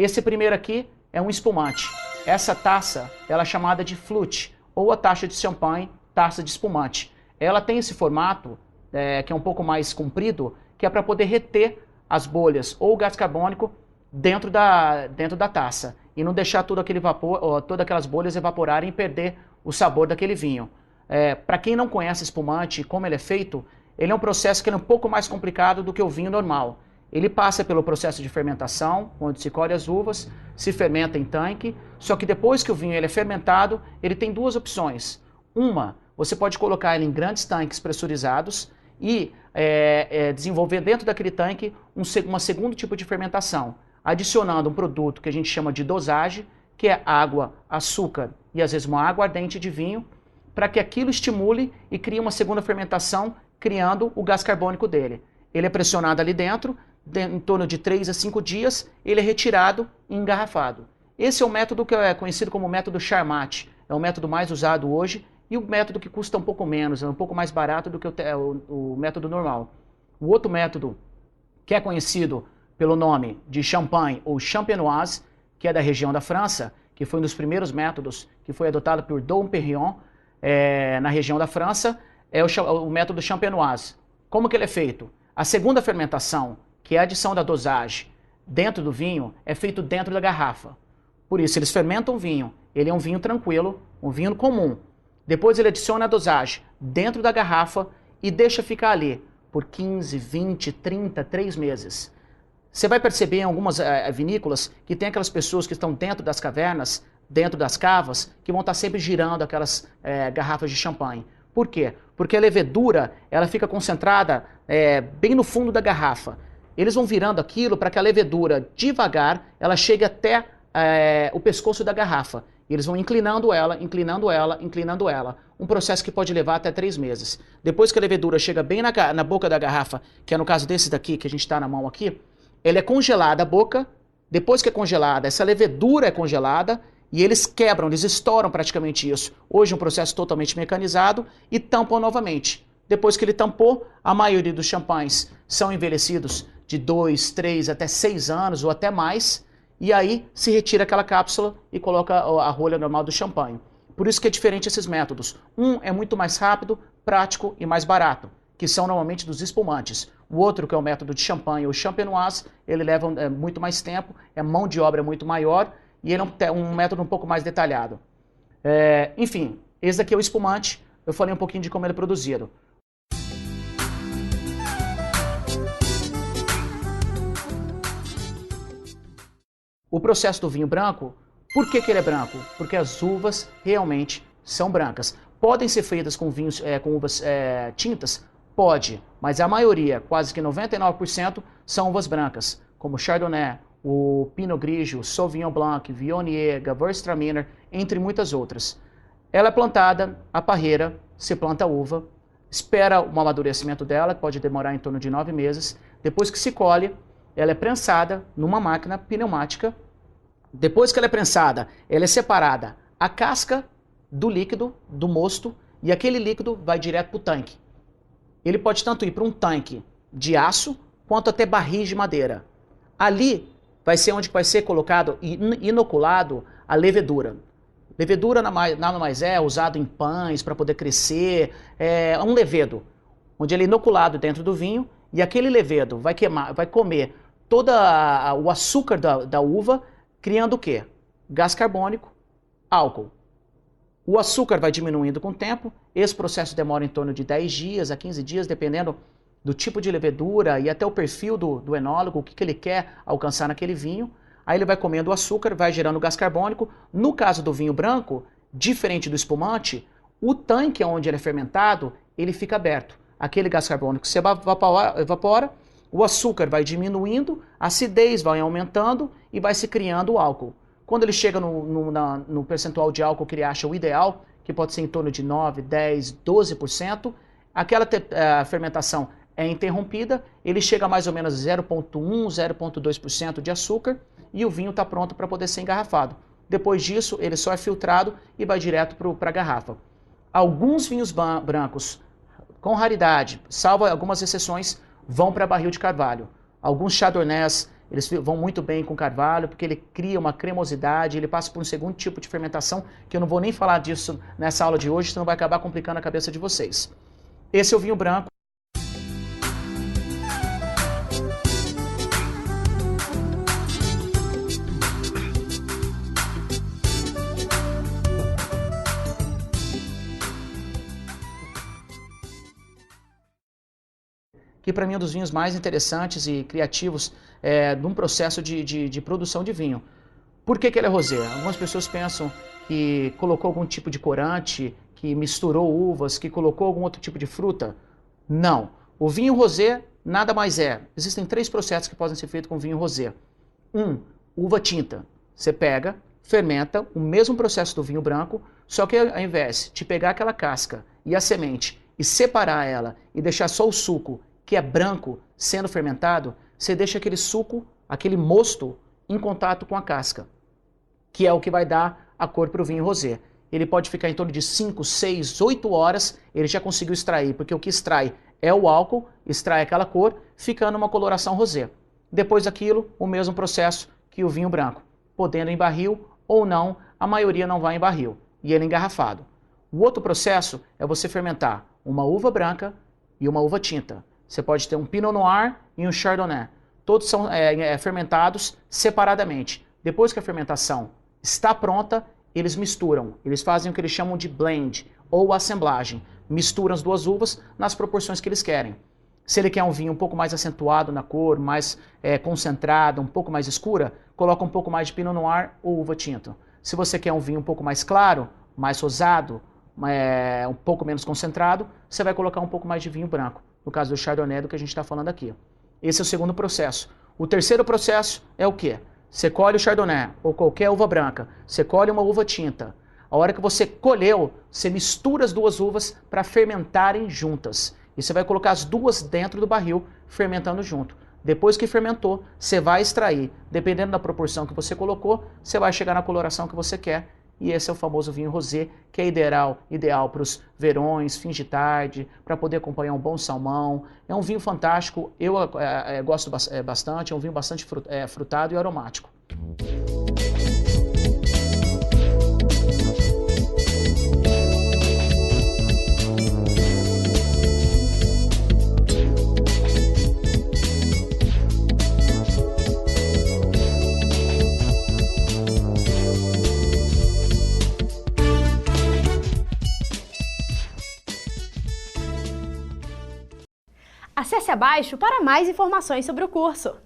Esse primeiro aqui é um espumante. Essa taça, ela é chamada de flute, ou a taça de champanhe, taça de espumante. Ela tem esse formato, que é um pouco mais comprido, que é para poder reter as bolhas ou o gás carbônico dentro da taça e não deixar todo aquele vapor, todas aquelas bolhas evaporarem e perder o sabor daquele vinho. Para quem não conhece espumante e como ele é feito, ele é um processo que é um pouco mais complicado do que o vinho normal. Ele passa pelo processo de fermentação, onde se colhe as uvas, se fermenta em tanque, só que depois que o vinho ele é fermentado, ele tem duas opções. Uma, você pode colocar ele em grandes tanques pressurizados e desenvolver dentro daquele tanque um segundo tipo de fermentação, adicionando um produto que a gente chama de dosagem, que é água, açúcar e às vezes uma água ardente de vinho, para que aquilo estimule e crie uma segunda fermentação, criando o gás carbônico dele. Ele é pressionado ali dentro, em torno de 3 a 5 dias, ele é retirado e engarrafado. Esse é o método que é conhecido como método Charmat, é o método mais usado hoje e o método que custa um pouco menos, é um pouco mais barato do que o método normal. O outro método, que é conhecido pelo nome de Champagne ou Champenoise, que é da região da França, que foi um dos primeiros métodos que foi adotado por Dom Perignon, na região da França, é o método Champenoise. Como que ele é feito? A segunda fermentação, que é a adição da dosagem dentro do vinho, é feito dentro da garrafa. Por isso, eles fermentam o vinho. Ele é um vinho tranquilo, um vinho comum. Depois ele adiciona a dosagem dentro da garrafa e deixa ficar ali por 15, 20, 30, 3 meses. Você vai perceber em algumas vinícolas que tem aquelas pessoas que estão dentro das cavernas, dentro das cavas, que vão estar sempre girando aquelas garrafas de champanhe. Por quê? Porque a levedura ela fica concentrada bem no fundo da garrafa. Eles vão virando aquilo para que a levedura, devagar, ela chegue até o pescoço da garrafa. E eles vão inclinando ela, inclinando ela, inclinando ela. Um processo que pode levar até 3 meses. Depois que a levedura chega bem na boca da garrafa, que é no caso desse daqui, que a gente está na mão aqui, ela é congelada a boca. Depois que é congelada, essa levedura é congelada e eles quebram, eles estouram praticamente isso. Hoje é um processo totalmente mecanizado e tampam novamente. Depois que ele tampou, a maioria dos champanhes são envelhecidos de 2, 3 até 6 anos ou até mais. E aí se retira aquela cápsula e coloca a rolha normal do champanhe. Por isso que é diferente esses métodos. Um é muito mais rápido, prático e mais barato, que são normalmente dos espumantes. O outro, que é o método de champanhe ou champenoise, ele leva muito mais tempo, é mão de obra muito maior e ele é um método um pouco mais detalhado. Enfim, esse daqui é o espumante. Eu falei um pouquinho de como ele é produzido. O processo do vinho branco, por que ele é branco? Porque as uvas realmente são brancas. Podem ser feitas com vinhos com uvas tintas? Pode, mas a maioria, quase que 99%, são uvas brancas, como Chardonnay, o Pinot Grigio, Sauvignon Blanc, Viognier, Gewürztraminer, entre muitas outras. Ela é plantada, a parreira, se planta a uva, espera o amadurecimento dela, pode demorar em torno de 9 meses. Depois que se colhe, ela é prensada numa máquina pneumática. Depois que ela é prensada, ela é separada a casca do líquido, do mosto, e aquele líquido vai direto para o tanque. Ele pode tanto ir para um tanque de aço, quanto até barris de madeira. Ali vai ser onde vai ser colocado e inoculado a levedura. Levedura nada mais é usado em pães para poder crescer, é um levedo, onde ele é inoculado dentro do vinho e aquele levedo vai comer todo o açúcar da uva, criando o quê? Gás carbônico, álcool. O açúcar vai diminuindo com o tempo, esse processo demora em torno de 10 dias a 15 dias, dependendo do tipo de levedura e até o perfil do enólogo, o que ele quer alcançar naquele vinho. Aí ele vai comendo o açúcar, vai gerando gás carbônico. No caso do vinho branco, diferente do espumante, o tanque onde ele é fermentado, ele fica aberto. Aquele gás carbônico se evapora, o açúcar vai diminuindo, a acidez vai aumentando e vai se criando o álcool. Quando ele chega no percentual de álcool que ele acha o ideal, que pode ser em torno de 9, 10, 12%, aquela fermentação é interrompida, ele chega a mais ou menos 0,1, 0,2% de açúcar e o vinho está pronto para poder ser engarrafado. Depois disso, ele só é filtrado e vai direto para a garrafa. Alguns vinhos brancos, com raridade, salvo algumas exceções, vão para barril de carvalho. Alguns chardonnays eles vão muito bem com carvalho, porque ele cria uma cremosidade, ele passa por um segundo tipo de fermentação, que eu não vou nem falar disso nessa aula de hoje, senão vai acabar complicando a cabeça de vocês. Esse é o vinho branco. Que para mim é um dos vinhos mais interessantes e criativos de um processo de produção de vinho. Por que ele é rosé? Algumas pessoas pensam que colocou algum tipo de corante, que misturou uvas, que colocou algum outro tipo de fruta. Não. O vinho rosé nada mais é. Existem 3 processos que podem ser feitos com vinho rosé. Uva tinta. Você pega, fermenta, o mesmo processo do vinho branco, só que ao invés de pegar aquela casca e a semente e separar ela e deixar só o suco, que é branco, sendo fermentado, você deixa aquele suco, aquele mosto, em contato com a casca, que é o que vai dar a cor para o vinho rosé. Ele pode ficar em torno de 5, 6, 8 horas, ele já conseguiu extrair, porque o que extrai é o álcool, extrai aquela cor, ficando uma coloração rosé. Depois daquilo, o mesmo processo que o vinho branco, podendo em barril ou não, a maioria não vai em barril, e ele é engarrafado. O outro processo é você fermentar uma uva branca e uma uva tinta. Você pode ter um Pinot Noir e um Chardonnay. Todos são fermentados separadamente. Depois que a fermentação está pronta, eles misturam. Eles fazem o que eles chamam de blend ou assemblagem. Misturam as 2 uvas nas proporções que eles querem. Se ele quer um vinho um pouco mais acentuado na cor, mais concentrado, um pouco mais escura, coloca um pouco mais de Pinot Noir ou uva tinta. Se você quer um vinho um pouco mais claro, mais rosado, um pouco menos concentrado, você vai colocar um pouco mais de vinho branco. No caso do Chardonnay, do que a gente está falando aqui. Esse é o segundo processo. O terceiro processo é o quê? Você colhe o Chardonnay ou qualquer uva branca, você colhe uma uva tinta. A hora que você colheu, você mistura as 2 uvas para fermentarem juntas. E você vai colocar as 2 dentro do barril, fermentando junto. Depois que fermentou, você vai extrair. Dependendo da proporção que você colocou, você vai chegar na coloração que você quer. E esse é o famoso vinho rosé, que é ideal para os verões, fins de tarde, para poder acompanhar um bom salmão. É um vinho fantástico, eu gosto bastante, é um vinho bastante frutado e aromático. Acesse abaixo para mais informações sobre o curso.